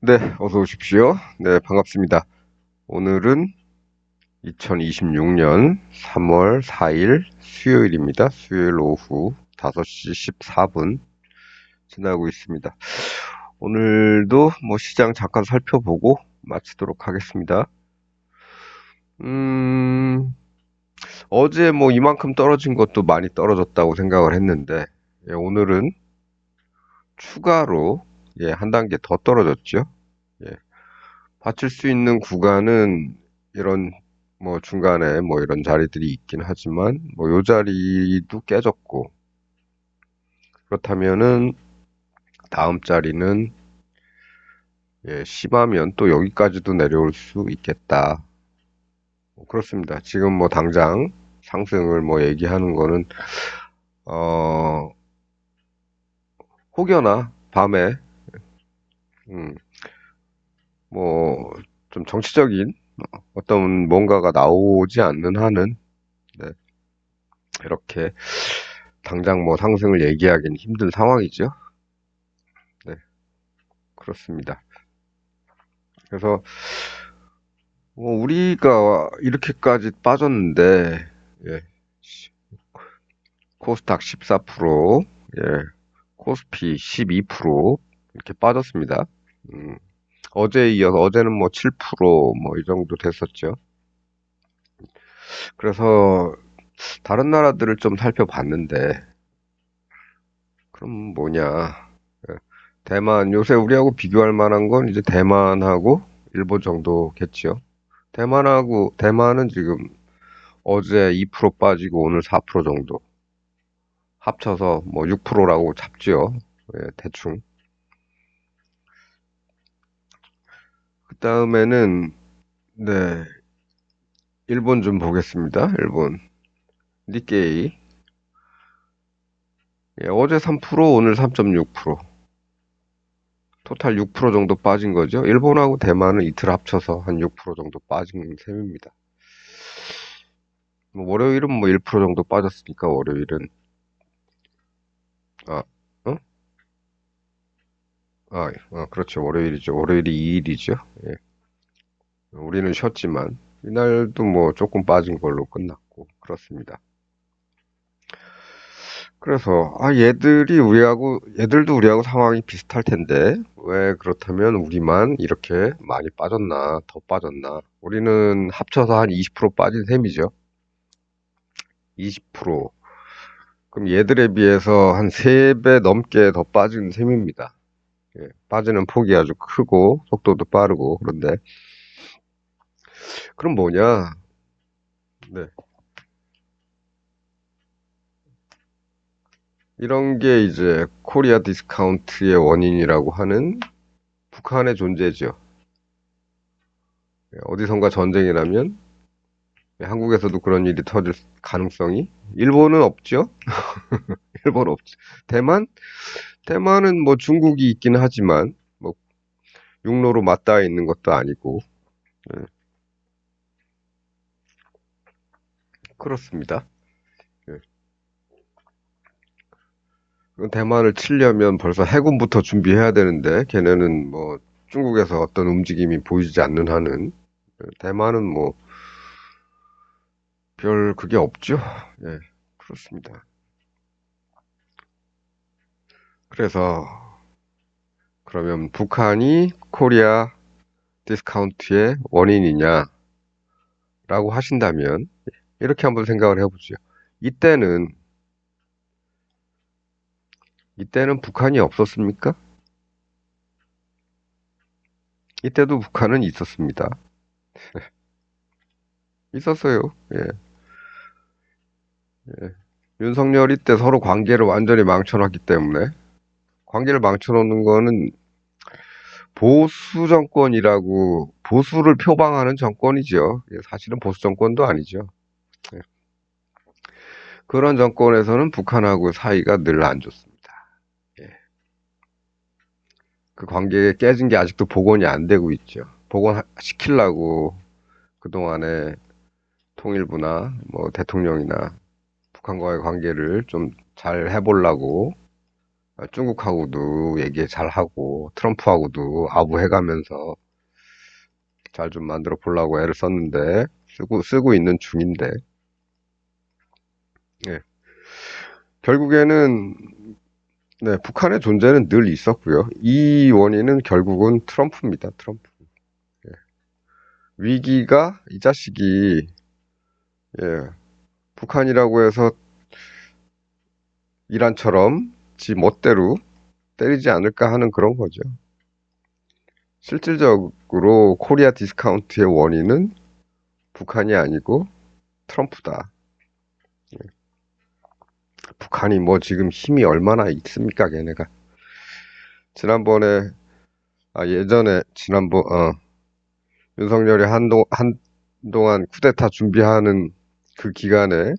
네, 어서 오십시오. 네, 반갑습니다. 오늘은 2026년 3월 4일 수요일입니다. 수요일 오후 5시 14분 지나고 있습니다. 오늘도 뭐 시장 잠깐 살펴보고 마치도록 하겠습니다. 음, 어제 뭐 이만큼 떨어진 것도 많이 떨어졌다고 생각을 했는데, 오늘은 추가로 한 단계 더 떨어졌죠. 예, 받칠 수 있는 구간은 이런 뭐 중간에 뭐 이런 자리들이 있긴 하지만 뭐 요 자리도 깨졌고 그렇다면은 다음 자리는 심하면 또 여기까지도 내려올 수 있겠다. 뭐 그렇습니다. 지금 뭐 당장 상승을 뭐 얘기하는 거는 어 혹여나 밤에 음, 뭐 좀 정치적인 어떤 뭔가가 나오지 않는 한은 네, 이렇게 당장 뭐 상승을 얘기하기는 힘든 상황이죠. 네, 그렇습니다. 그래서 뭐 우리가 이렇게까지 빠졌는데 예, 코스닥 14%, 코스피 12% 이렇게 빠졌습니다. 음, 어제에 이어서 어제는 뭐 7%뭐 이 정도 됐었죠. 그래서 다른 나라들을 좀 살펴봤는데 그럼 뭐냐? 예, 대만 요새 우리하고 비교할 만한 건 이제 대만하고 일본 정도겠죠. 대만은 지금 어제 2% 빠지고 오늘 4% 정도 합쳐서 뭐 6%라고 잡죠. 대충. 그 다음에는 네, 일본 좀 보겠습니다. 일본 니케이 어제 3% 오늘 3.6% 토탈 6% 정도 빠진 거죠. 일본하고 대만은 이틀 합쳐서 한 6% 정도 빠진 셈입니다. 뭐 월요일은 뭐 1% 정도 빠졌으니까 월요일은 아, 어? 그렇죠. 월요일이죠. 월요일이 2일이죠. 예. 우리는 쉬었지만 이날도 뭐 조금 빠진 걸로 끝났고 그렇습니다. 그래서 얘들도 우리하고 상황이 비슷할 텐데 왜 그렇다면 우리만 이렇게 많이 빠졌나 더 빠졌나 우리는 합쳐서 한 20% 빠진 셈이죠. 20%. 그럼 얘들에 비해서 한 3배 넘게 더 빠진 셈입니다. 빠지는 폭이 아주 크고 속도도 빠르고 그런데 그럼 뭐냐? 네. 이런 게 이제 코리아 디스카운트의 원인이라고 하는 북한의 존재죠. 어디선가 전쟁이 나면 한국에서도 그런 일이 터질 가능성이 일본은 없죠. 일본 없죠. 대만? 대만은 뭐 중국이 있긴 하지만 뭐 육로로 맞닿아 있는 것도 아니고 예, 그렇습니다. 예. 그건 대만을 치려면 벌써 해군부터 준비해야 되는데 걔네는 뭐 중국에서 어떤 움직임이 보이지 않는 한은 대만은 뭐 별 그게 없죠. 예, 그렇습니다. 그래서 그러면 북한이 코리아 디스카운트의 원인이냐라고 하신다면 이렇게 한번 생각을 해보죠. 이때는 이때는 북한이 없었습니까? 이때도 북한은 있었습니다. 있었어요. 예, 예. 윤석열이 때 서로 관계를 완전히 망쳐놨기 때문에 관계를 망쳐놓는 거는 보수 정권이라고 보수를 표방하는 정권이죠. 사실은 보수 정권도 아니죠. 예. 그런 정권에서는 북한하고 사이가 늘 안 좋습니다. 예. 그 관계 깨진 게 아직도 복원이 안 되고 있죠. 복원시키려고 그동안에 통일부나 뭐 대통령이나 북한과의 관계를 좀 잘 해보려고 중국하고도 얘기 잘하고 트럼프하고도 아부해가면서 잘 좀 만들어 보려고 애를 썼는데 쓰고 있는 중인데 예. 결국에는 네, 북한의 존재는 늘 있었고요. 이 원인은 결국은 트럼프입니다. 트럼프. 예. 위기가 이 자식이 예, 북한이라고 해서 이란처럼 지 멋대로 때리지 않을까 하는 그런 거죠. 실질적으로 코리아 디스카운트의 원인은 북한이 아니고 트럼프다. 북한이 뭐 지금 힘이 얼마나 있습니까, 걔네가. 지난번에, 예전에, 윤석열이 한동안 쿠데타 준비하는 그 기간에,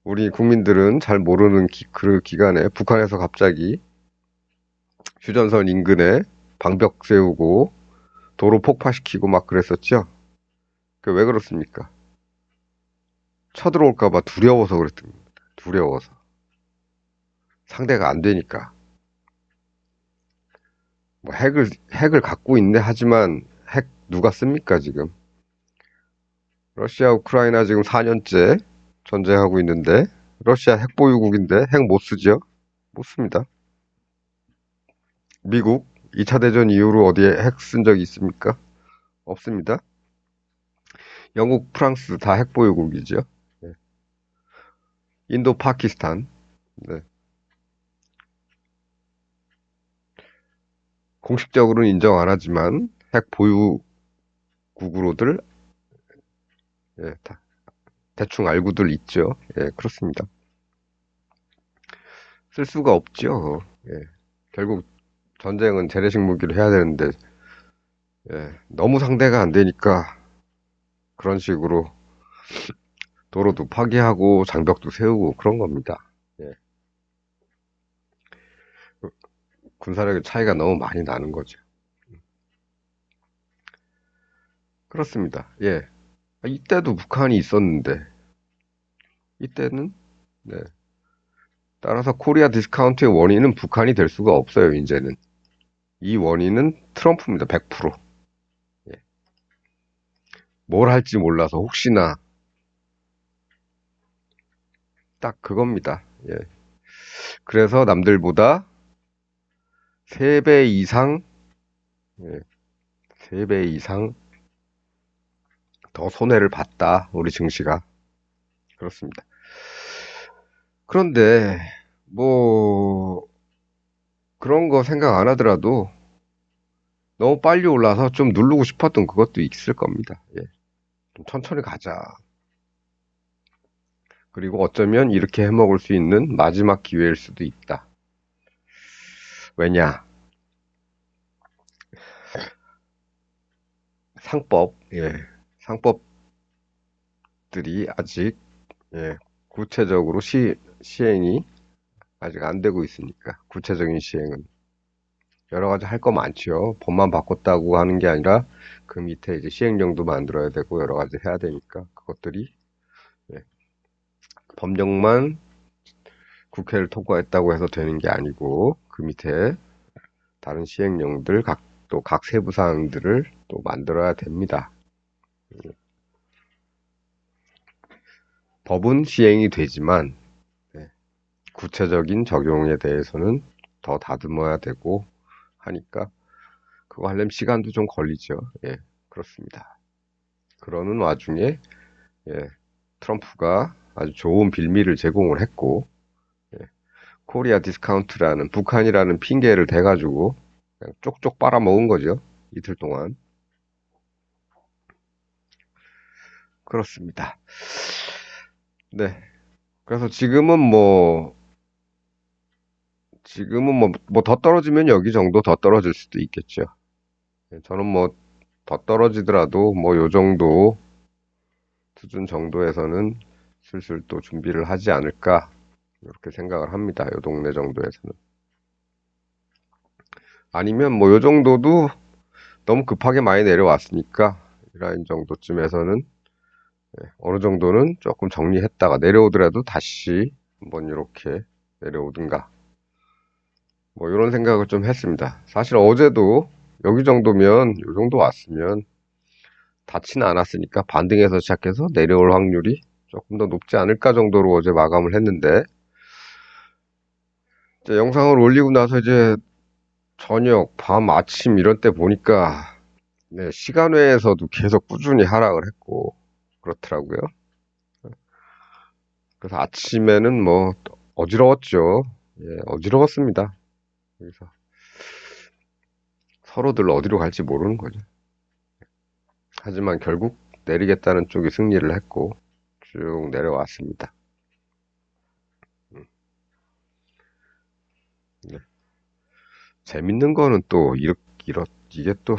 우리 국민들은 잘 모르는 그 기간에 북한에서 갑자기 휴전선 인근에 방벽 세우고 도로 폭파시키고 막 그랬었죠. 그 왜 그렇습니까? 쳐들어올까봐 두려워서 그랬던 겁니다. 두려워서. 상대가 안 되니까. 뭐 핵을 갖고 있네 하지만 핵 누가 씁니까, 지금? 러시아, 우크라이나 지금 4년째 전쟁하고 있는데, 러시아 핵 보유국인데 핵 못 쓰죠? 못 씁니다. 미국 2차 대전 이후로 어디에 핵 쓴 적이 있습니까? 없습니다. 영국, 프랑스 다 핵 보유국이죠. 네. 인도, 파키스탄. 네. 공식적으로는 인정 안 하지만 핵 보유국으로들 예, 대충 알고들 있죠. 예, 그렇습니다. 쓸 수가 없죠. 예. 결국 전쟁은 재래식 무기로 해야 되는데 너무 상대가 안 되니까 그런 식으로 도로도 파괴하고 장벽도 세우고 그런 겁니다. 예. 군사력의 차이가 너무 많이 나는 거죠. 그렇습니다. 예. 이때도 북한이 있었는데 이때는 네. 따라서 코리아 디스카운트의 원인은 북한이 될 수가 없어요, 이제는. 이 원인은 트럼프입니다. 100%. 예. 뭘 할지 몰라서 혹시나 딱 그겁니다. 예. 그래서 남들보다 3배 이상, 예, 3배 이상 더 손해를 봤다. 우리 증시가. 그렇습니다. 그런데 뭐 그런 거 생각 안 하더라도 너무 빨리 올라서 좀 누르고 싶었던 그것도 있을 겁니다. 예. 좀 천천히 가자. 그리고 어쩌면 이렇게 해먹을 수 있는 마지막 기회일 수도 있다. 왜냐? 예. 상법들이 아직, 예, 구체적으로 시행이 아직 안 되고 있으니까. 구체적인 시행은. 여러 가지 할 거 많죠. 법만 바꿨다고 하는 게 아니라 그 밑에 이제 시행령도 만들어야 되고 여러 가지 해야 되니까 그것들이 예, 법령만 국회를 통과했다고 해서 되는 게 아니고 그 밑에 다른 시행령들 또 각 세부 사항들을 또 만들어야 됩니다. 법은 시행이 되지만 예, 구체적인 적용에 대해서는 더 다듬어야 되고 하니까 그거 하려면 시간도 좀 걸리죠. 예, 그렇습니다. 그러는 와중에 예, 트럼프가 아주 좋은 빌미를 제공을 했고 예, 코리아 디스카운트라는 북한이라는 핑계를 대가지고 그냥 쪽쪽 빨아먹은 거죠. 이틀 동안. 그렇습니다. 네. 그래서 지금은 뭐 더 떨어지면 여기 정도 더 떨어질 수도 있겠죠. 예, 저는 뭐 더 떨어지더라도 뭐 요 정도 수준 정도에서는 슬슬 또 준비를 하지 않을까 이렇게 생각을 합니다. 요 동네 정도에서는. 아니면 뭐 요 정도도 너무 급하게 많이 내려왔으니까 이 라인 정도쯤에서는 어느 정도는 조금 정리했다가 내려오더라도 다시 한번 이렇게 내려오든가 뭐 이런 생각을 좀 했습니다. 사실 어제도 여기 정도면 요 정도 왔으면 닿지는 않았으니까 반등에서 시작해서 내려올 확률이 조금 더 높지 않을까 정도로 어제 마감을 했는데 이제 영상을 올리고 나서 이제 저녁, 밤, 아침 이런 때 보니까 네, 시간 외에서도 계속 꾸준히 하락을 했고 그렇더라고요. 그래서 아침에는 뭐 어지러웠죠. 예, 어지러웠습니다. 그래서 서로들 어디로 갈지 모르는 거죠. 하지만 결국 내리겠다는 쪽이 승리를 했고 쭉 내려왔습니다. 네. 재밌는 거는 또 이게 또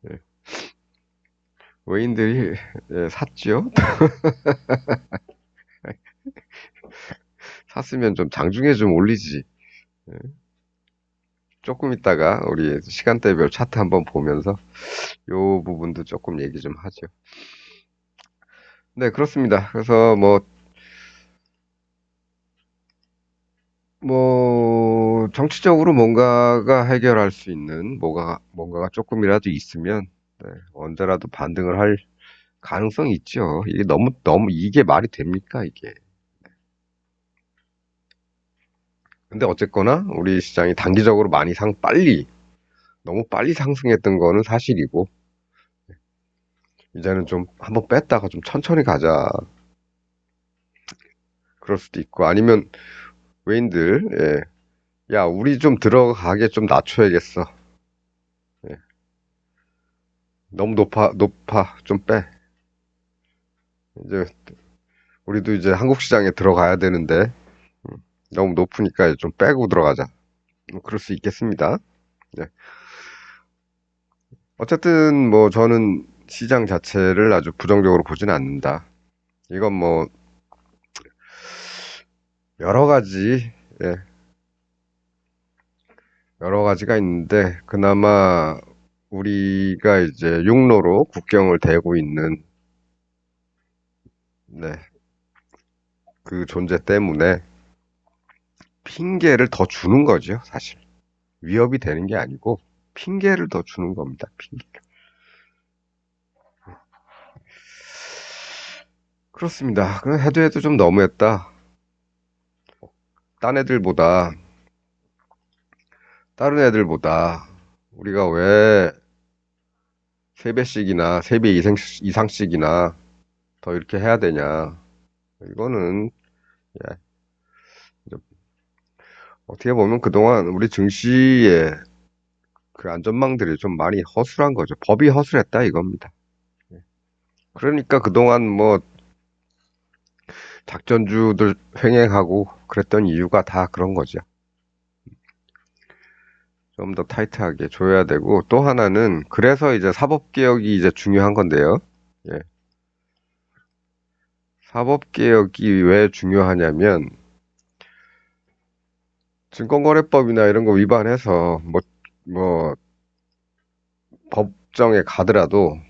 예, 외인들이 예, 샀죠. 샀으면 좀 장중에 좀 올리지. 예, 조금 있다가 우리 시간대별 차트 한번 보면서 요 부분도 조금 얘기 좀 하죠. 네, 그렇습니다. 그래서 정치적으로 뭔가가 해결할 수 있는 뭔가가 조금이라도 있으면 네, 언제라도 반등을 할 가능성이 있죠. 이게 너무 이게 말이 됩니까, 이게. 근데 어쨌거나 우리 시장이 단기적으로 너무 빨리 상승했던 거는 사실이고, 이제는 좀 한번 뺐다가 좀 천천히 가자. 그럴 수도 있고, 아니면 외인들, 예. 야, 우리 좀 들어가게 좀 낮춰야겠어. 예. 너무 높아. 좀 빼. 이제 우리도 이제 한국 시장에 들어가야 되는데, 너무 높으니까 좀 빼고 들어가자. 뭐 그럴 수 있겠습니다. 네. 어쨌든 뭐 저는 시장 자체를 아주 부정적으로 보지는 않는다. 이건 뭐 여러 가지, 예, 여러 가지가 있는데 그나마 우리가 이제 육로로 국경을 대고 있는 네, 그 존재 때문에 핑계를 더 주는 거죠, 사실. 위협이 되는 게 아니고 핑계를 더 주는 겁니다. 핑계. 그렇습니다. 그 해도 좀 너무했다. 딴 애들보다 다른 애들보다 우리가 왜 3배씩이나 3배 이상씩이나 더 이렇게 해야 되냐. 이거는 예, 어떻게 보면 그동안 우리 증시의 그 안전망들이 좀 많이 허술한 거죠. 법이 허술했다 이겁니다. 그러니까 그동안 뭐 작전주들 횡행하고 그랬던 이유가 다 그런 거죠. 좀 더 타이트하게 줘야 되고 또 하나는 그래서 이제 사법개혁이 이제 중요한 건데요. 예. 사법개혁이 왜 중요하냐면 증권거래법이나 이런 거 위반해서 뭐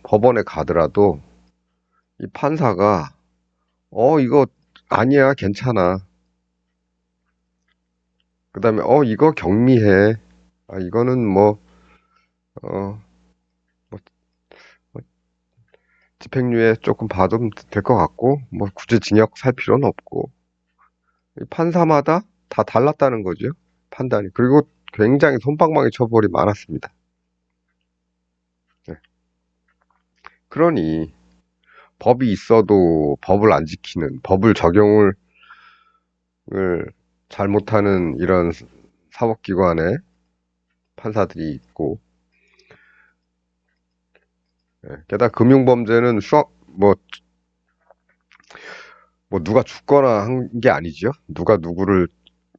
법원에 가더라도 이 판사가 이거 아니야, 괜찮아. 그다음에 이거 경미해. 아, 이거는 어, 뭐, 뭐 집행유예 조금 봐도 될 것 같고 뭐 굳이 징역 살 필요는 없고 이 판사마다 다 달랐다는 거죠. 판단이. 그리고 굉장히 솜방망이 처벌이 많았습니다. 네. 그러니 법이 있어도 법을 안 지키는 법을 적용을 잘못하는 이런 사법기관에 판사들이 있고 게다가 금융범죄는 누가 죽거나 한 게 아니죠. 누가 누구를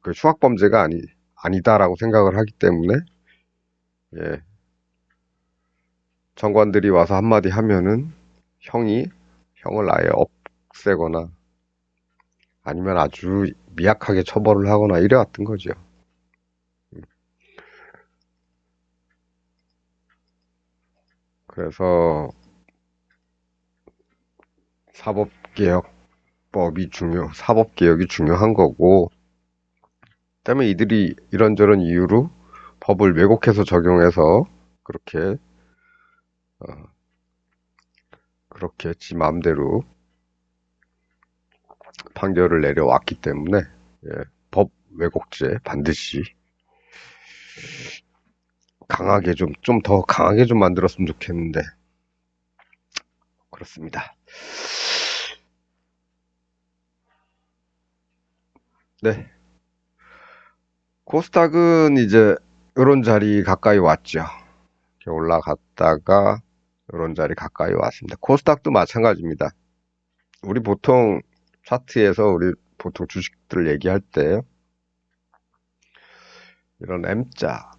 그 수학범죄가 아니다라고 생각을 하기 때문에 예, 정관들이 와서 한마디 하면은 형을 아예 없애거나 아니면 아주 미약하게 처벌을 하거나 이래왔던 거죠. 그래서 사법개혁 사법개혁이 중요한 거고, 그다음에 이들이 이런저런 이유로 법을 왜곡해서 적용해서 그렇게, 어, 그렇게 지 마음대로 판결을 내려왔기 때문에, 예, 법 왜곡죄 반드시 좀 더 강하게 좀 만들었으면 좋겠는데, 그렇습니다. 네. 코스닥은 이제 이런 자리 가까이 왔죠. 이렇게 올라갔다가 이런 자리 가까이 왔습니다. 코스닥도 마찬가지입니다. 우리 보통 차트에서 우리 보통 주식들을 얘기할 때 이런 M자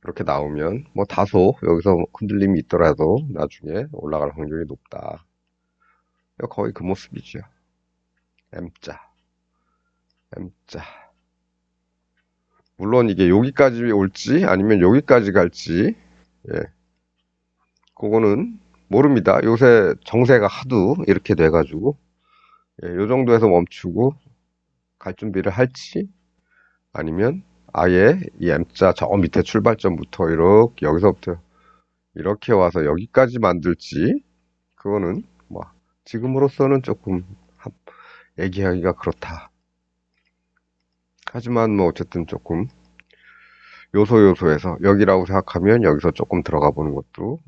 이렇게 나오면 뭐 다소 여기서 흔들림이 있더라도 나중에 올라갈 확률이 높다. 거의 그 모습이죠. M자, M자. 물론 이게 여기까지 올지 아니면 여기까지 갈지, 예, 그거는 모릅니다. 요새 정세가 하도 이렇게 돼가지고, 예, 요 정도에서 멈추고 갈 준비를 할지, 아니면 아예 이 M자 저 밑에 출발점부터 이렇게 여기서부터 이렇게 와서 여기까지 만들지, 그거는 뭐 지금으로서는 조금 얘기하기가 그렇다. 하지만 뭐 어쨌든 조금 요소에서 여기라고 생각하면 여기서 조금 들어가 보는 것도,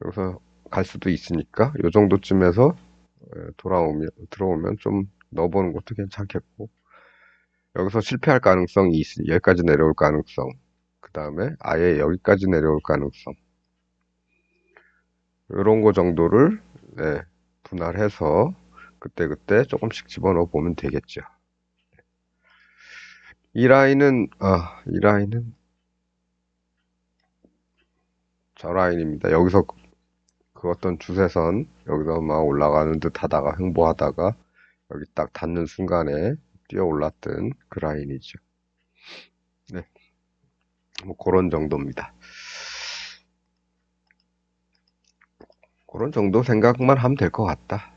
여기서 갈 수도 있으니까 요 정도쯤에서 들어오면 좀 넣어보는 것도 괜찮겠고, 여기서 실패할 가능성이 있으니 여기까지 내려올 가능성, 그 다음에 아예 여기까지 내려올 가능성, 이런 거 정도를, 네, 분할해서 그때그때 조금씩 집어넣어 보면 되겠죠. 이 라인은 저 라인입니다. 여기서 그 어떤 주세선, 여기서 막 올라가는 듯 하다가 횡보하다가 여기 딱 닿는 순간에 뛰어 올랐던 그 라인이죠. 네, 뭐 그런 정도입니다. 그런 정도 생각만 하면 될 것 같다.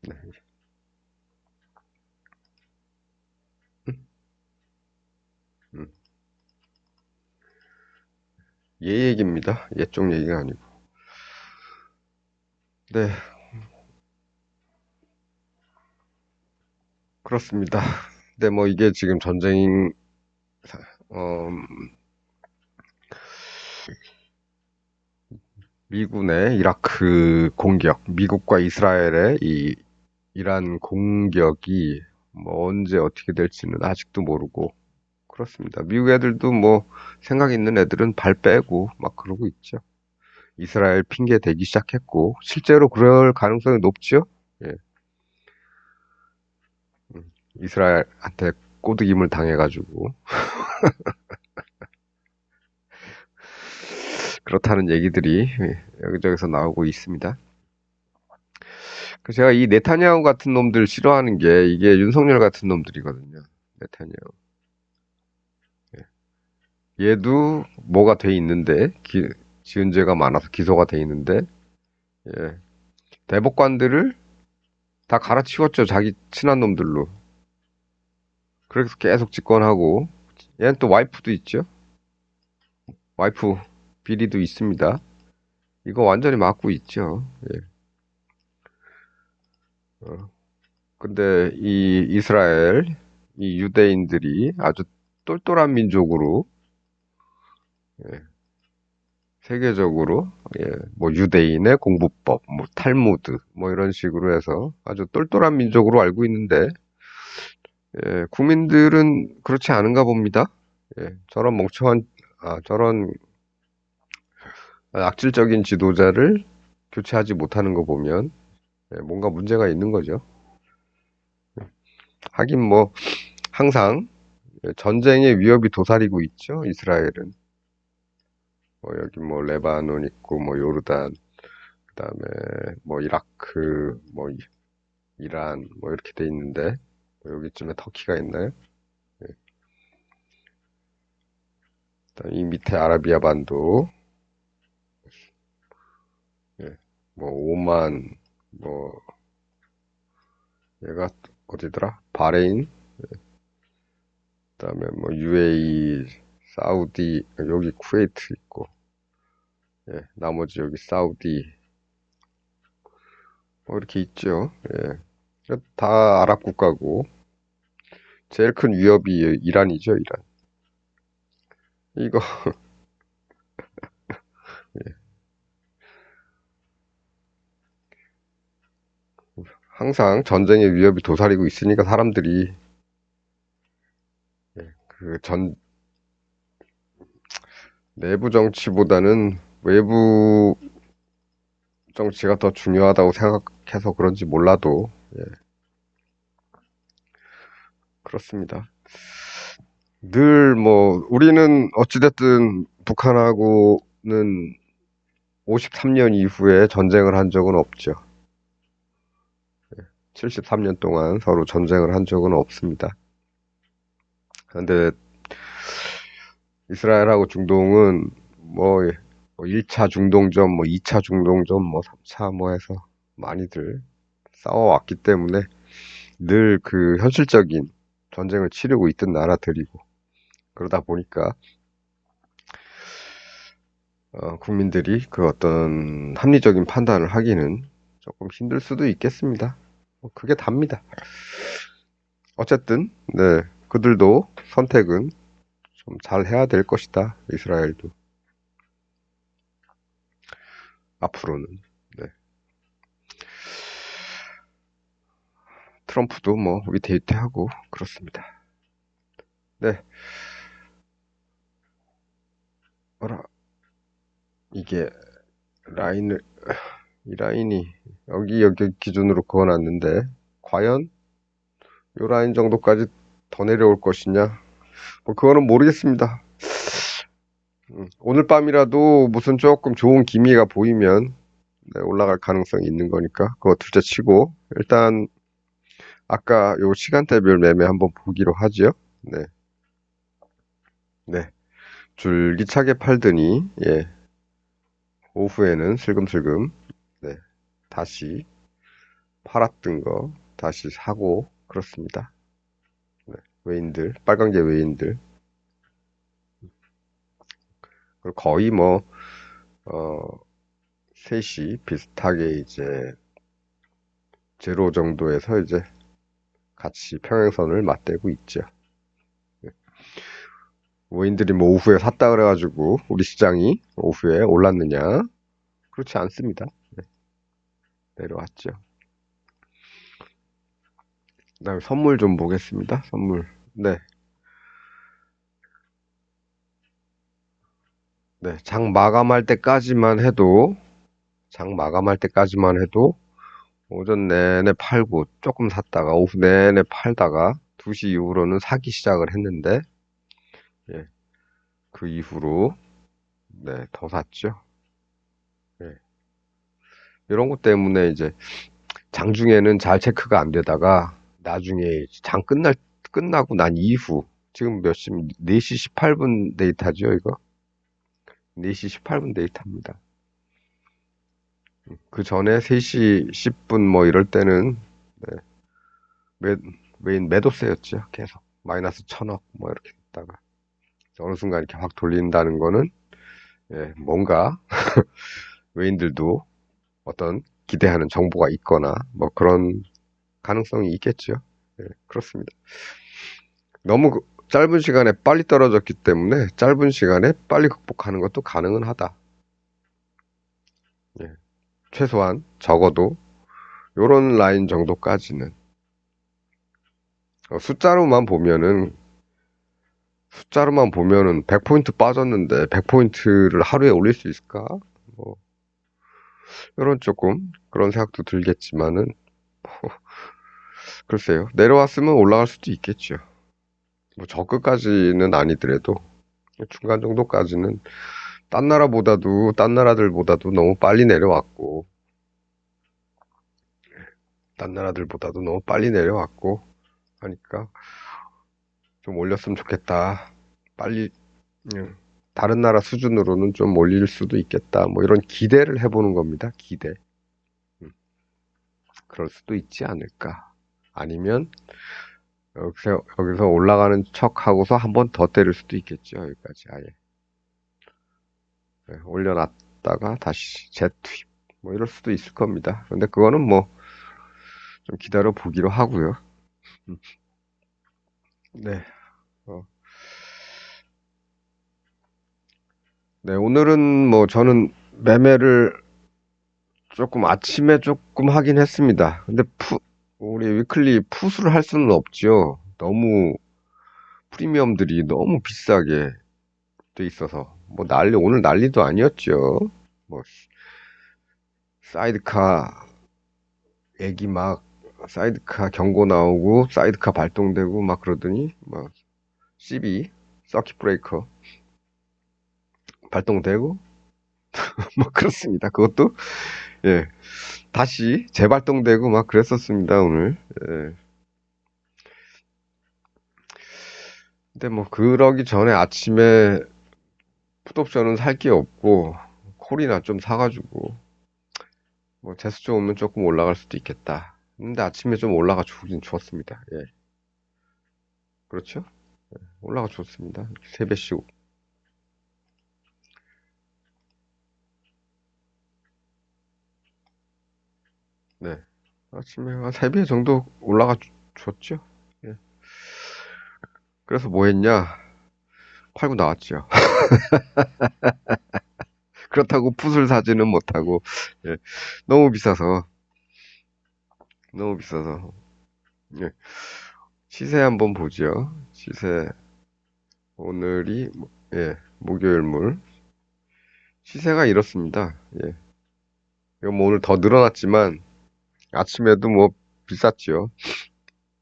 네. 음. 얘 얘기입니다. 얘 쪽 얘기가 아니고. 네, 그렇습니다. 근데 뭐 이게 지금 어, 미군의 이라크 공격, 미국과 이스라엘의 이 이란 공격이 뭐 언제 어떻게 될지는 아직도 모르고 그렇습니다. 미국 애들도 뭐 생각 있는 애들은 발 빼고 막 그러고 있죠. 이스라엘 핑계 대기 시작했고 실제로 그럴 가능성이 높죠. 예, 이스라엘한테 꼬드김을 당해가지고 그렇다는 얘기들이, 예, 여기저기서 나오고 있습니다. 제가 이 네타냐후 같은 놈들 싫어하는 게 이게 윤석열 같은 놈들이거든요. 네타냐후. 얘도 뭐가 돼 있는데 지은 죄가 많아서 기소가 돼 있는데, 예, 대법관들을 다 갈아치웠죠. 자기 친한 놈들로. 그래서 계속 집권하고 얘는 또 와이프도 있죠. 와이프 비리도 있습니다. 이거 완전히 막고 있죠. 예. 어, 근데 이 이스라엘, 이 유대인들이 아주 똘똘한 민족으로, 예, 세계적으로, 예, 뭐 유대인의 공부법, 뭐 탈무드, 뭐 이런 식으로 해서 아주 똘똘한 민족으로 알고 있는데, 예, 국민들은 그렇지 않은가 봅니다. 예, 저런 악질적인 지도자를 교체하지 못하는 거 보면, 예, 뭔가 문제가 있는 거죠. 하긴 뭐 항상 전쟁의 위협이 도사리고 있죠. 이스라엘은. 뭐 여기 뭐 레바논 있고 뭐 요르단, 그다음에 뭐 이라크, 뭐 이란 뭐 이렇게 돼 있는데, 뭐 여기쯤에 터키가 있나요? 예. 그다음에 이 밑에 아라비아 반도, 예. 뭐 오만, 뭐, 얘가 어디더라? 바레인, 그다음에 뭐 UAE, 사우디, 여기 쿠웨이트 있고, 예, 나머지 여기 사우디, 뭐 이렇게 있죠. 예, 다 아랍 국가고, 제일 큰 위협이 이란이죠, 이란. 이거 항상 전쟁의 위협이 도사리고 있으니까 사람들이 그 내부 정치보다는 외부 정치가 더 중요하다고 생각해서 그런지 몰라도 예, 그렇습니다. 늘 뭐 우리는 어찌됐든 북한하고는 53년 이후에 전쟁을 한 적은 없죠. 73년 동안 서로 전쟁을 한 적은 없습니다. 그런데 이스라엘하고 중동은 뭐 1차 중동전, 뭐 2차 중동전, 뭐 3차 뭐 해서 많이들 싸워왔기 때문에 늘 그 현실적인 전쟁을 치르고 있던 나라들이고 그러다 보니까 국민들이 그 어떤 합리적인 판단을 하기는 조금 힘들 수도 있겠습니다. 그게 답니다. 어쨌든 네 그들도 선택은 좀 잘 해야 될 것이다. 이스라엘도 앞으로는 네. 트럼프도 뭐 위태위태하고 그렇습니다. 네, 뭐라 이게 라인을 이 라인이 여기 기준으로 그어놨는데 과연 요 라인 정도까지 더 내려올 것이냐? 뭐 그거는 모르겠습니다. 오늘 밤이라도 무슨 조금 좋은 기미가 보이면 네, 올라갈 가능성이 있는 거니까 그거 둘째 치고 일단 아까 요 시간대별 매매 한번 보기로 하죠. 네, 네. 줄기차게 팔더니 예, 오후에는 슬금슬금 네, 다시 팔았던 거 다시 사고 그렇습니다. 네, 외인들, 빨간개 외인들 그리고 거의 뭐 어, 셋이 비슷하게 이제 제로 정도에서 이제 같이 평행선을 맞대고 있죠. 외인들이 뭐 오후에 샀다 그래가지고 우리 시장이 오후에 올랐느냐? 그렇지 않습니다. 네, 내려왔죠. 그다음에 선물 좀 보겠습니다. 선물. 네, 네. 장 마감할 때까지만 해도 오전 내내 팔고 조금 샀다가 오후 내내 팔다가 2시 이후로는 사기 시작을 했는데 예, 그 이후로 네, 더 샀죠. 예. 이런 것 때문에 이제 장중에는 잘 체크가 안 되다가 나중에 끝나고 난 이후 지금 몇 시, 4시 18분 데이터죠, 이거? 4시 18분 데이터입니다. 그 전에 3시 10분 뭐 이럴 때는 네, 매, 메인 매도세였죠, 계속. 마이너스 1000억 뭐 이렇게 됐다가 어느 순간 이렇게 확 돌린다는 거는 예, 뭔가 외인들도 어떤 기대하는 정보가 있거나 뭐 그런 가능성이 있겠죠. 예, 그렇습니다. 너무 짧은 시간에 빨리 떨어졌기 때문에 짧은 시간에 빨리 극복하는 것도 가능은 하다. 예, 최소한 적어도 요런 라인 정도까지는 숫자로만 보면은 100포인트 빠졌는데 100포인트를 하루에 올릴 수 있을까? 뭐 이런 조금 그런 생각도 들겠지만은 글쎄요. 내려왔으면 올라갈 수도 있겠죠. 뭐 저 끝까지는 아니더라도 중간 정도까지는 딴 나라들보다도 너무 빨리 내려왔고 딴 나라들보다도 너무 빨리 내려왔고 하니까 좀 올렸으면 좋겠다. 빨리 음, 다른 나라 수준으로는 좀 올릴 수도 있겠다. 뭐 이런 기대를 해보는 겁니다. 기대. 음. 그럴 수도 있지 않을까. 아니면 여기서 올라가는 척 하고서 한 번 더 때릴 수도 있겠죠. 여기까지 아예. 네, 올려놨다가 다시 재투입. 뭐 이럴 수도 있을 겁니다. 근데 그거는 뭐 좀 기다려 보기로 하고요. 음, 네. 어, 네, 오늘은 뭐 저는 매매를 조금 아침에 조금 하긴 했습니다. 근데 우리 위클리 풋을 할 수는 없죠. 너무 프리미엄들이 너무 비싸게 돼 있어서 뭐 오늘 난리도 아니었죠. 뭐 사이드카 애기 막 사이드카 경고 나오고 사이드카 발동되고 막 그러더니 막 CB 서킷 브레이커 발동되고 뭐 그렇습니다. 그것도 예 다시 재발동되고 막 그랬었습니다 오늘. 예. 근데 뭐 그러기 전에 아침에 풋옵션은 살 게 없고 콜이나 좀 사가지고 뭐 재수 좀 오면 조금 올라갈 수도 있겠다. 근데 아침에 좀 올라가 주긴 좋았습니다. 예, 그렇죠? 올라가 좋습니다. 3배씩. 네. 아침에 한 3배 정도 올라가 줬죠. 예. 그래서 뭐 했냐? 팔고 나왔죠. 그렇다고 풋을 사지는 못하고, 예. 너무 비싸서, 너무 비싸서. 예. 시세 한번 보죠. 시세, 오늘이, 예, 목요일물. 시세가 이렇습니다. 예. 이거 뭐 오늘 더 늘어났지만, 아침에도 뭐 비쌌죠.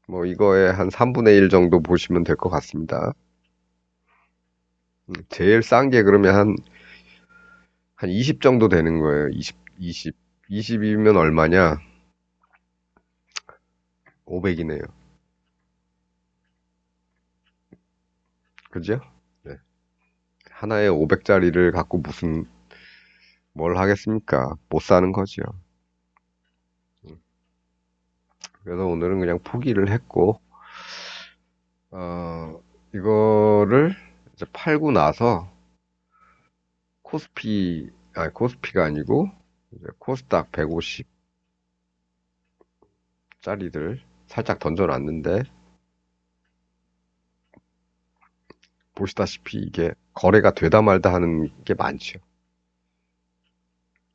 뭐 이거에 한 3분의 1 정도 보시면 될 것 같습니다. 제일 싼 게 그러면 한 20 정도 되는 거예요. 20, 20. 20이면 얼마냐? 500이네요. 그죠? 네. 하나에 500짜리를 갖고 무슨 뭘 하겠습니까? 못 사는 거죠. 그래서 오늘은 그냥 포기를 했고, 이거를 이제 팔고 나서 코스피가 아니고, 이제 코스닥 150짜리들 살짝 던져놨는데, 보시다시피 이게 거래가 되다 말다 하는 게 많죠.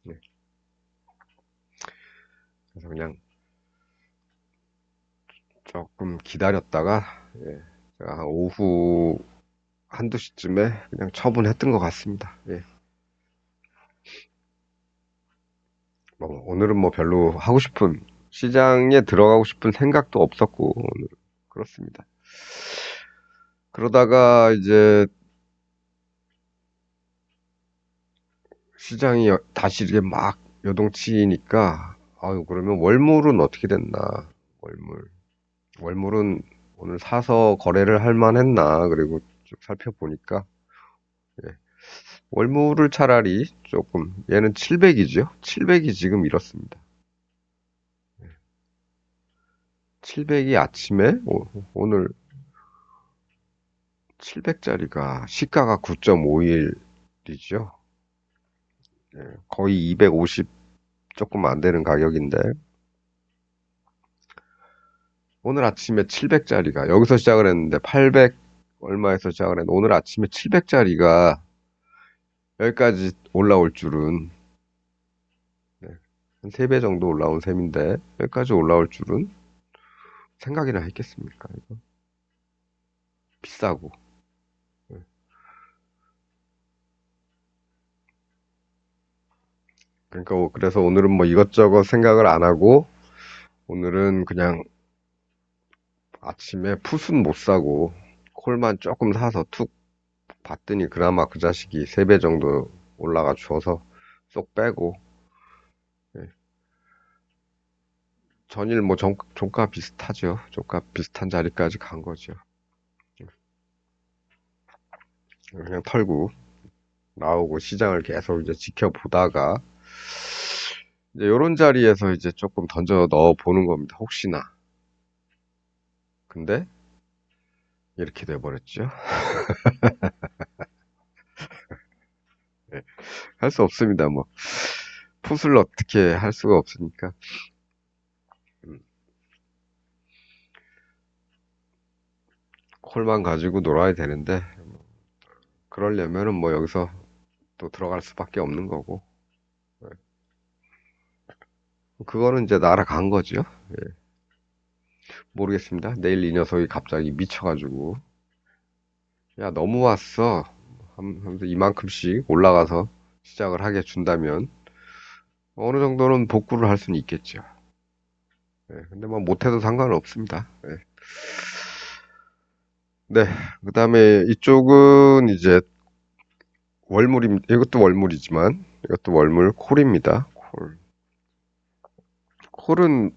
네. 그래서 그냥 조금 기다렸다가, 예, 제가 한 오후 한두 시쯤에 그냥 처분했던 것 같습니다. 예. 뭐, 오늘은 뭐 별로 시장에 들어가고 싶은 생각도 없었고, 오늘 그렇습니다. 그러다가 이제 시장이 다시 이렇게 막 요동치니까, 아유, 그러면 월물은 어떻게 됐나, 월물. 월물은 오늘 사서 거래를 할 만했나, 그리고 쭉 살펴보니까, 예. 월물을 차라리 조금, 얘는 700이죠? 700이 지금 이렇습니다. 700이 아침에, 오늘 700짜리가 시가가 9.51이죠. 거의 250 조금 안 되는 가격인데, 오늘 아침에 700짜리가, 여기서 시작을 했는데, 800 얼마에서 시작을 했는데, 오늘 아침에 700짜리가 여기까지 올라올 줄은, 네, 한 3배 정도 올라온 셈인데, 여기까지 올라올 줄은 생각이나 했겠습니까? 이거 비싸고. 네. 그러니까 그래서 오늘은 뭐 이것저것 생각을 안 하고, 오늘은 그냥 아침에 풋은 못 사고, 콜만 조금 사서 툭 봤더니 그나마 그 자식이 3배 정도 올라가 줘서 쏙 빼고, 예. 전일 뭐 종가 비슷하죠. 종가 비슷한 자리까지 간 거죠. 그냥 털고 나오고 시장을 계속 이제 지켜보다가 이제 요런 자리에서 이제 조금 던져 넣어 보는 겁니다. 혹시나. 근데 이렇게 돼 버렸죠. 할 수 없습니다. 뭐 풋을 어떻게 할 수가 없으니까. 음, 콜만 가지고 놀아야 되는데 그러려면은 뭐 여기서 또 들어갈 수밖에 없는 거고. 예. 그거는 이제 날아간 거죠. 예. 모르겠습니다. 내일 이 녀석이 갑자기 미쳐가지고 야 너무 왔어 하면서 이만큼씩 올라가서 시작을 하게 준다면 어느 정도는 복구를 할 수는 있겠죠. 예. 근데 뭐 못해도 상관은 없습니다. 예. 네. 그다음에 이쪽은 이제 이것도 월물이지만 이것도 월물 콜입니다. 콜. 콜은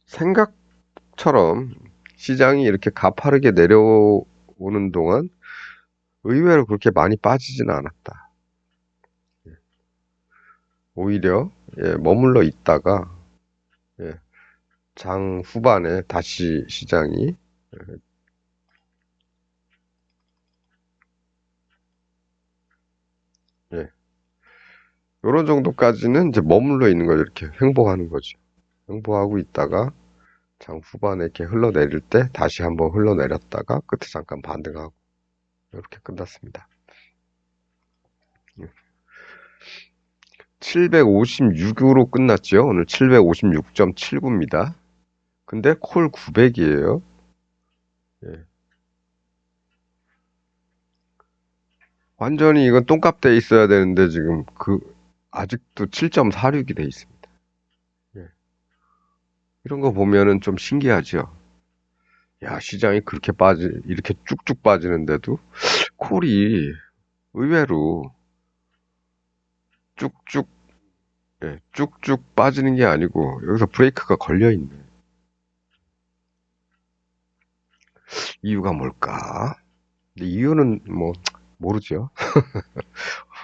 생각처럼 시장이 이렇게 가파르게 내려오는 동안 의외로 그렇게 많이 빠지진 않았다. 오히려 머물러 있다가 예, 장 후반에 다시 시장이 예, 이런 정도까지는 이제 머물러 있는 거죠. 이렇게 횡보하는 거죠. 횡보하고 있다가 장 후반에 이렇게 흘러내릴 때 다시 한번 흘러내렸다가 끝에 잠깐 반등하고 이렇게 끝났습니다. 756으로 끝났죠. 오늘 756.79입니다. 근데 콜 900이에요. 완전히 이건 똥값 돼 있어야 되는데 지금 아직도 7.46이 돼 있습니다. 예. 이런 거 보면은 좀 신기하죠. 야, 시장이 이렇게 쭉쭉 빠지는데도 콜이 의외로 쭉쭉, 쭉쭉 빠지는 게 아니고 여기서 브레이크가 걸려 있네. 이유가 뭘까? 근데 이유는 뭐 모르죠.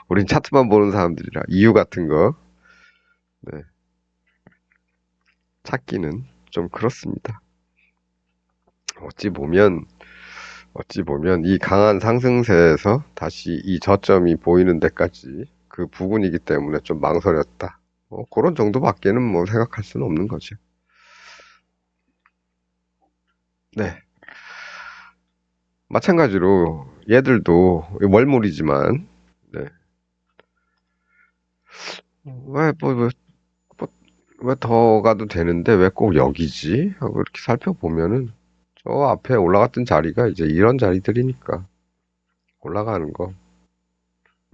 우린 차트만 보는 사람들이라 이유 같은 거 네, 찾기는 좀 그렇습니다. 어찌 보면 어찌 보면 이 강한 상승세에서 다시 이 저점이 보이는 데까지 그 부분이기 때문에 좀 망설였다. 그런 정도밖에는 뭐 생각할 수는 없는 거죠. 네. 마찬가지로 얘들도 월물이지만 네. 왜 더 가도 되는데 왜 꼭 여기지? 하고 이렇게 살펴보면은 저 앞에 올라갔던 자리가 이제 이런 자리들이니까 올라가는 거.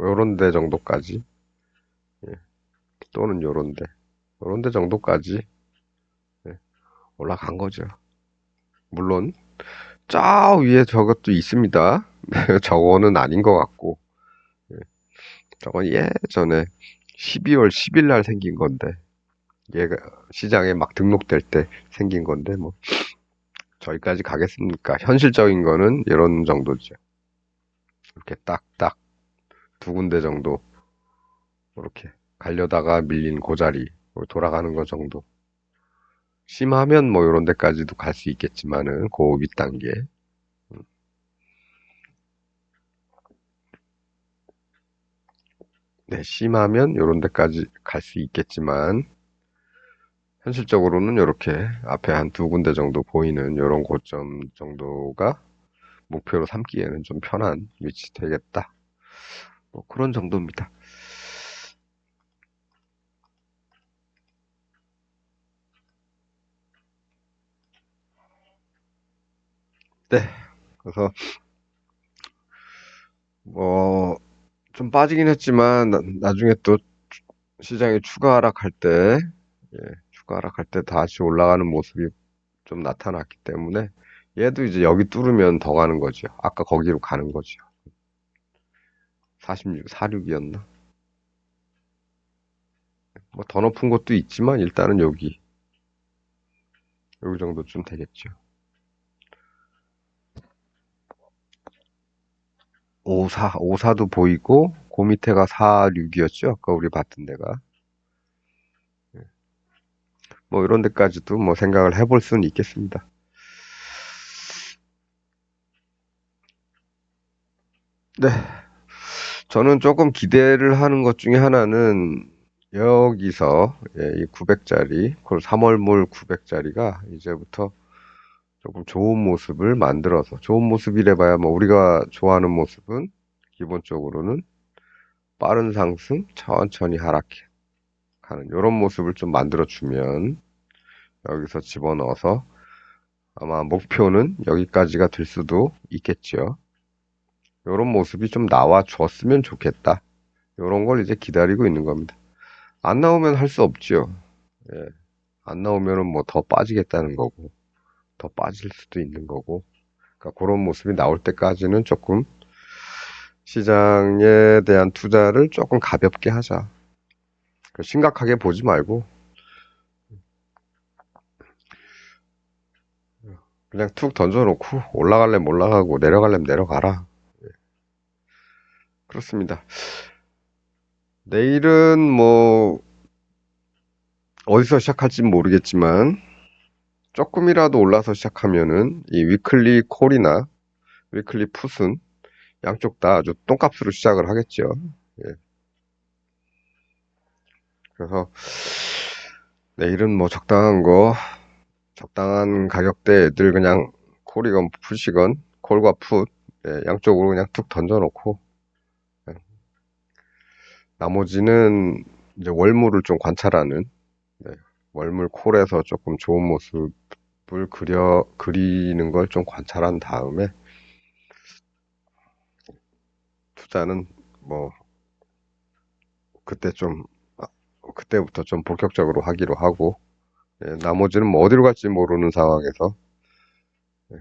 요런 데 정도까지. 예. 또는 요런 데. 요런 데 정도까지 예, 올라간 거죠. 물론 저 위에 저것도 있습니다. 저거는 아닌 것 같고 예, 저건 예전에 12월 10일 날 생긴 건데 얘가 시장에 막 등록될 때 생긴 건데 뭐 저기까지 가겠습니까? 현실적인 거는 이런 정도죠. 이렇게 딱딱 두 군데 정도 이렇게 가려다가 밀린 고자리 돌아가는 거 정도. 심하면 뭐 이런 데까지도 갈 수 있겠지만은 그 윗단계. 네, 심하면 이런 데까지 갈 수 있겠지만 현실적으로는 이렇게 앞에 한 두 군데 정도 보이는 이런 고점 정도가 목표로 삼기에는 좀 편한 위치 되겠다. 뭐 그런 정도입니다. 네, 그래서 뭐 좀 빠지긴 했지만 나중에 또 시장이 추가 하락할 때, 추가 하락할 때 다시 올라가는 모습이 좀 나타났기 때문에 얘도 이제 여기 뚫으면 더 가는 거죠. 아까 거기로 가는 거죠. 46, 46이었나? 뭐 더 높은 곳도 있지만 일단은 여기 정도쯤 되겠죠. 54도 보이고 그 밑에가 46이었죠. 아까 우리 봤던 데가. 뭐 이런 데까지도 뭐 생각을 해볼 수는 있겠습니다. 네, 저는 조금 기대를 하는 것 중에 하나는 여기서 이 900짜리, 그 3월물 900짜리가 이제부터 조금 좋은 모습을 만들어서 좋은 모습이래 봐야 뭐 우리가 좋아하는 모습은 기본적으로는 빠른 상승, 천천히 하락해 가는 이런 모습을 좀 만들어주면 여기서 집어넣어서 아마 목표는 여기까지가 될 수도 있겠죠. 이런 모습이 좀 나와 줬으면 좋겠다. 이런 걸 이제 기다리고 있는 겁니다. 안 나오면 할 수 없죠. 예. 안 나오면은 뭐 더 빠지겠다는 거고, 더 빠질 수도 있는 거고, 그러니까 그런 모습이 나올 때까지는 조금 시장에 대한 투자를 조금 가볍게 하자. 심각하게 보지 말고 그냥 툭 던져놓고 올라갈래면 올라가고 내려갈래면 내려가라. 그렇습니다. 내일은 뭐 어디서 시작할지 모르겠지만 조금이라도 올라서 시작하면은 이 위클리 콜이나 위클리 풋은 양쪽 다 아주 똥값으로 시작을 하겠죠. 예. 그래서 내일은 뭐 적당한 가격대 애들 그냥 콜이건 풋이건 콜과 풋 양쪽으로 그냥 툭 던져놓고 예, 나머지는 이제 월물을 좀 관찰하는 네, 월물 콜에서 조금 좋은 모습을 그리는 걸 좀 관찰한 다음에 투자는 뭐 그때 좀 아, 그때부터 좀 본격적으로 하기로 하고 나머지는 뭐 어디로 갈지 모르는 상황에서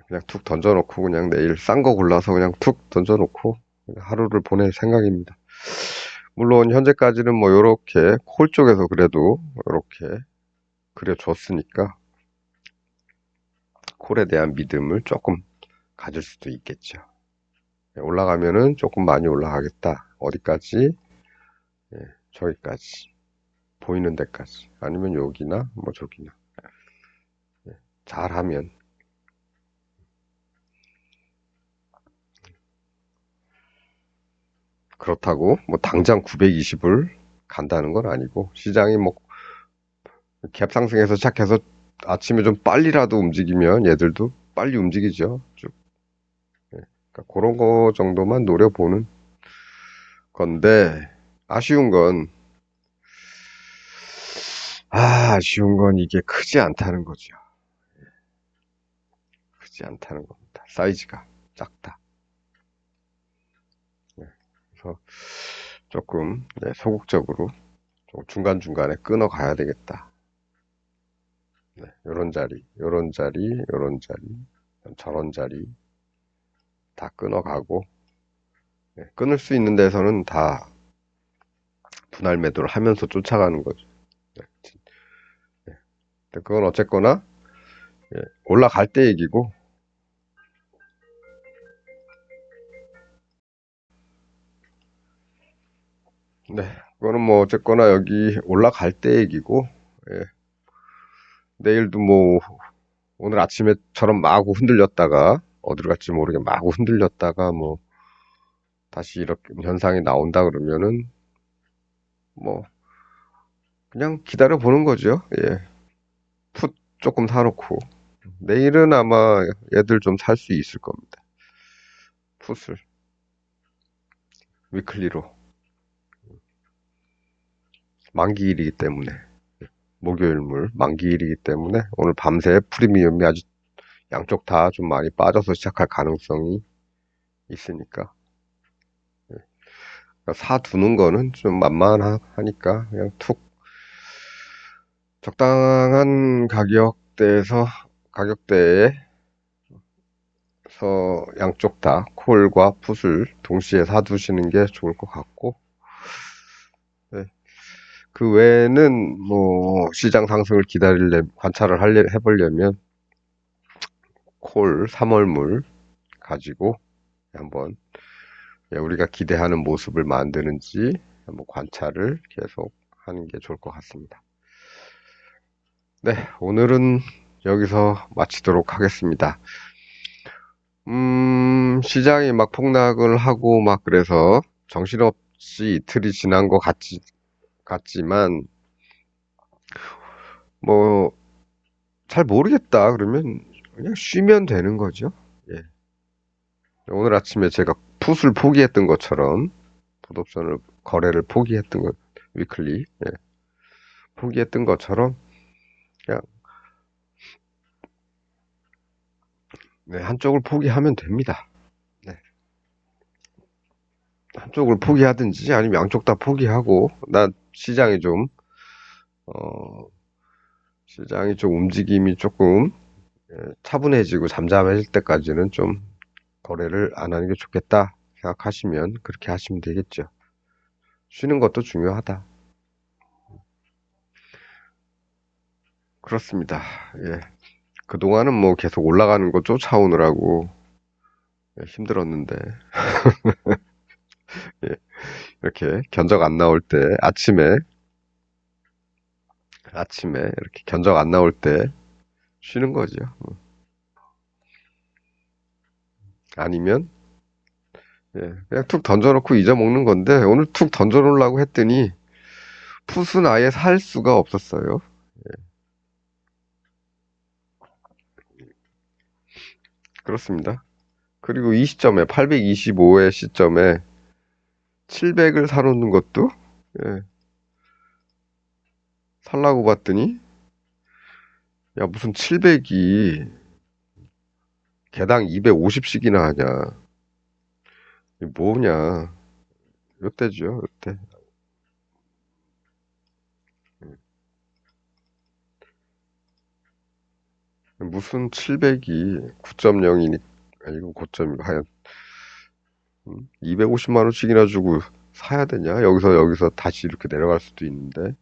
그냥 툭 던져놓고 그냥 내일 싼 거 골라서 그냥 툭 던져놓고 그냥 하루를 보낼 생각입니다. 물론 현재까지는 뭐 요렇게 콜 쪽에서 그래도 이렇게 그려줬으니까 콜에 대한 믿음을 조금 가질 수도 있겠죠. 올라가면은 조금 많이 올라가겠다. 어디까지? 저기까지. 보이는 데까지. 아니면 여기나 뭐 저기나. 잘하면. 그렇다고 뭐 당장 920을 간다는 건 아니고 시장이 뭐 갭 상승에서 시작해서 아침에 좀 빨리라도 움직이면 얘들도 빨리 움직이죠. 쭉. 그러니까 그런 거 정도만 노려보는 건데 아쉬운 건 이게 크지 않다는 거죠. 크지 않다는 겁니다. 사이즈가 작다. 네, 그래서 조금 소극적으로 좀 중간중간에 끊어 가야 되겠다. 네, 요런 자리, 요런 자리, 요런 자리, 저런 자리 다 끊어 가고 끊을 수 있는 데서는 다 분할 매도를 하면서 쫓아가는 거죠. 네, 그건 어쨌거나 올라갈 때 얘기고 네, 그거는 뭐 어쨌거나 여기 올라갈 때 얘기고 예, 내일도 뭐 오늘 아침에처럼 마구 흔들렸다가 어디로 갈지 모르게 마구 흔들렸다가 뭐 다시 이렇게 현상이 나온다 그러면은 뭐 그냥 기다려 보는 거죠. 예. 풋 조금 사놓고 내일은 아마 얘들 좀 살 수 있을 겁니다. 풋을 위클리로 만기일이기 때문에 목요일물 만기일이기 때문에 오늘 밤새 프리미엄이 아주 양쪽 다 좀 많이 빠져서 시작할 가능성이 있으니까 사두는 거는 좀 만만하니까 그냥 툭 적당한 가격대에서 양쪽 다 콜과 풋을 동시에 사두시는 게 좋을 것 같고 네. 그 외에는 뭐 시장 상승을 관찰을 해보려면 콜 3월물 가지고 한번 우리가 기대하는 모습을 만드는지 한번 관찰을 계속 하는 게 좋을 것 같습니다. 네, 오늘은 여기서 마치도록 하겠습니다. 시장이 막 폭락을 하고 막 그래서 정신없이 이틀이 지난 것 같지만, 뭐, 잘 모르겠다. 그러면 그냥 쉬면 되는 거죠. 예. 오늘 아침에 제가 풋을 포기했던 것처럼, 풋옵션을, 거래를 포기했던 것, 위클리, 예. 포기했던 것처럼, 그냥, 네, 한쪽을 포기하면 됩니다. 네. 한쪽을 포기하든지 아니면 양쪽 다 포기하고, 난 시장이 좀, 어, 시장이 좀 움직임이 조금 차분해지고 잠잠해질 때까지는 좀 거래를 안 하는 게 좋겠다 생각하시면 그렇게 하시면 되겠죠. 쉬는 것도 중요하다. 그렇습니다. 예. 그동안은 뭐 계속 올라가는 거 쫓아오느라고 힘들었는데, 예. 이렇게 견적 안 나올 때, 아침에 이렇게 견적 안 나올 때 쉬는 거죠. 아니면, 예, 그냥 툭 던져놓고 잊어먹는 건데, 오늘 툭 던져놓으려고 했더니, 풋은 아예 살 수가 없었어요. 그렇습니다. 그리고 이 시점에, 825의 시점에 700을 사놓는 것도, 예, 살라고 봤더니, 야, 무슨 700이 개당 250씩이나 하냐. 이게 뭐냐. 요때죠, 요때. 무슨 700이 9.0이니, 아니고 9.0, 하여 250만 원씩이나 주고 사야 되냐? 여기서 다시 이렇게 내려갈 수도 있는데.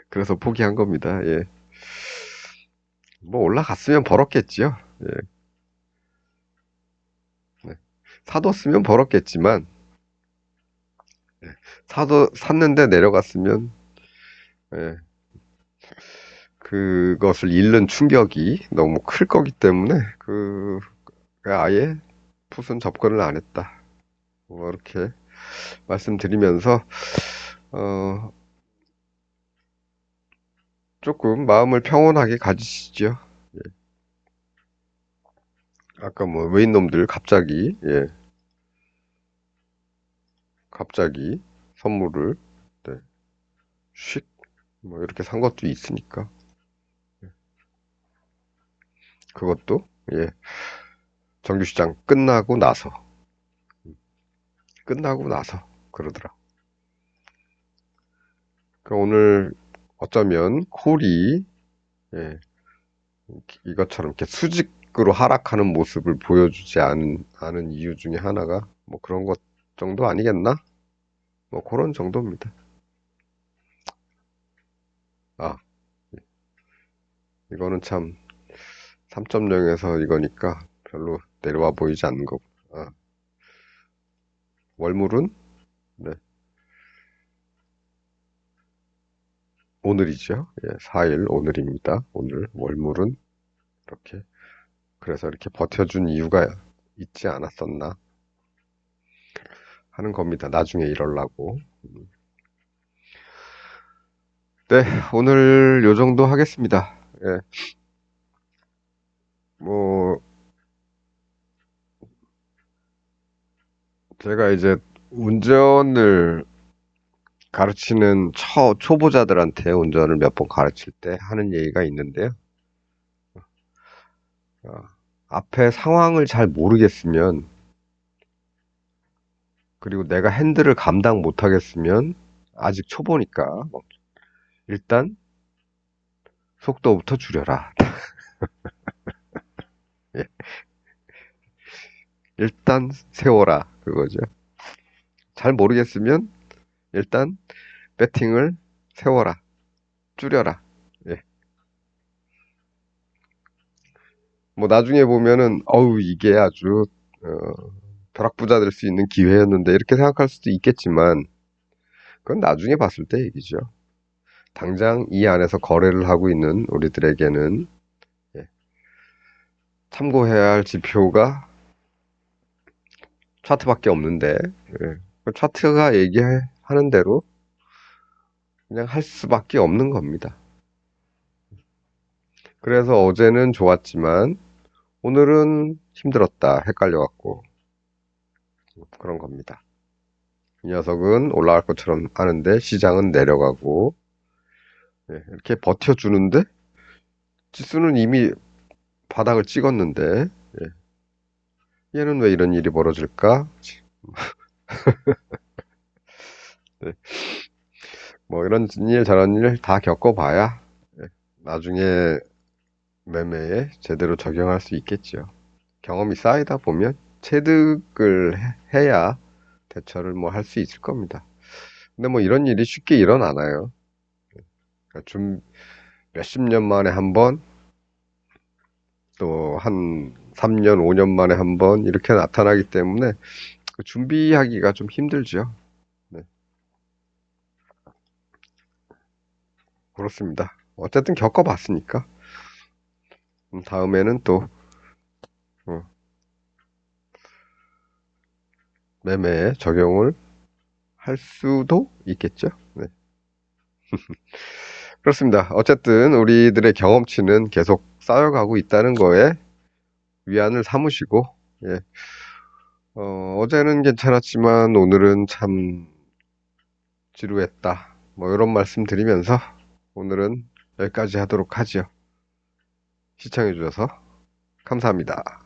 그래서 포기한 겁니다. 예. 뭐 올라갔으면 벌었겠지요. 예. 네. 사뒀으면 벌었겠지만, 예. 샀는데 내려갔으면, 예. 그것을 잃는 충격이 너무 클 거기 때문에, 아예 풋은 접근을 안 했다. 뭐 이렇게 말씀드리면서, 어, 조금 마음을 평온하게 가지시죠. 예. 아까 뭐 외인놈들 갑자기 선물을, 네, 쉿, 뭐 이렇게 산 것도 있으니까. 그것도, 예, 정규시장 끝나고 나서 그러더라. 그러니까 오늘 어쩌면 콜이, 예, 이것처럼 이렇게 수직으로 하락하는 모습을 보여주지 않은 이유 중에 하나가 뭐 그런 것 정도 아니겠나? 뭐 그런 정도입니다. 아, 이거는 참 3.0에서 이거니까 별로 내려와 보이지 않는 거. 아, 월물은, 네, 오늘이죠. 예, 4일 오늘입니다. 오늘 월물은 이렇게, 그래서 이렇게 버텨준 이유가 있지 않았었나 하는 겁니다. 나중에 이럴라고. 네, 오늘 요 정도 하겠습니다. 예, 뭐 제가 이제 운전을 가르치는 초보자들한테 운전을 몇 번 가르칠 때 하는 얘기가 있는데요. 어, 앞에 상황을 잘 모르겠으면, 그리고 내가 핸들을 감당 못하겠으면, 아직 초보니까, 일단 속도부터 줄여라. 예, 일단 세워라. 그거죠. 잘 모르겠으면, 일단 배팅을 세워라. 줄여라. 예. 뭐 나중에 보면은, 어우, 이게 아주, 벼락부자 될 수 있는 기회였는데, 이렇게 생각할 수도 있겠지만, 그건 나중에 봤을 때 얘기죠. 당장 이 안에서 거래를 하고 있는 우리들에게는 예, 참고해야 할 지표가 차트밖에 없는데 예, 그 차트가 얘기하는 대로 그냥 할 수밖에 없는 겁니다. 그래서 어제는 좋았지만 오늘은 힘들었다, 헷갈려갖고 그런 겁니다. 이 녀석은 올라갈 것처럼 하는데 시장은 내려가고 예, 이렇게 버텨주는데 지수는 이미 바닥을 찍었는데 예, 얘는 왜 이런 일이 벌어질까? 네, 뭐 이런 일 저런 일 다 겪어봐야 예, 나중에 매매에 제대로 적용할 수 있겠죠. 경험이 쌓이다 보면 체득을 해야 대처를 뭐 할 수 있을 겁니다. 근데 뭐 이런 일이 쉽게 일어나나요? 그러니까 좀 몇십 년 만에 한 번, 또 한 3년, 5년 만에 한 번 이렇게 나타나기 때문에 그 준비하기가 좀 힘들죠. 네, 그렇습니다. 어쨌든 겪어봤으니까 다음에는 또 어, 매매에 적용을 할 수도 있겠죠. 네. 그렇습니다. 어쨌든 우리들의 경험치는 계속 쌓여가고 있다는 거에 위안을 삼으시고, 예. 어제는 괜찮았지만 오늘은 참 지루했다. 뭐 이런 말씀 드리면서 오늘은 여기까지 하도록 하죠. 시청해주셔서 감사합니다.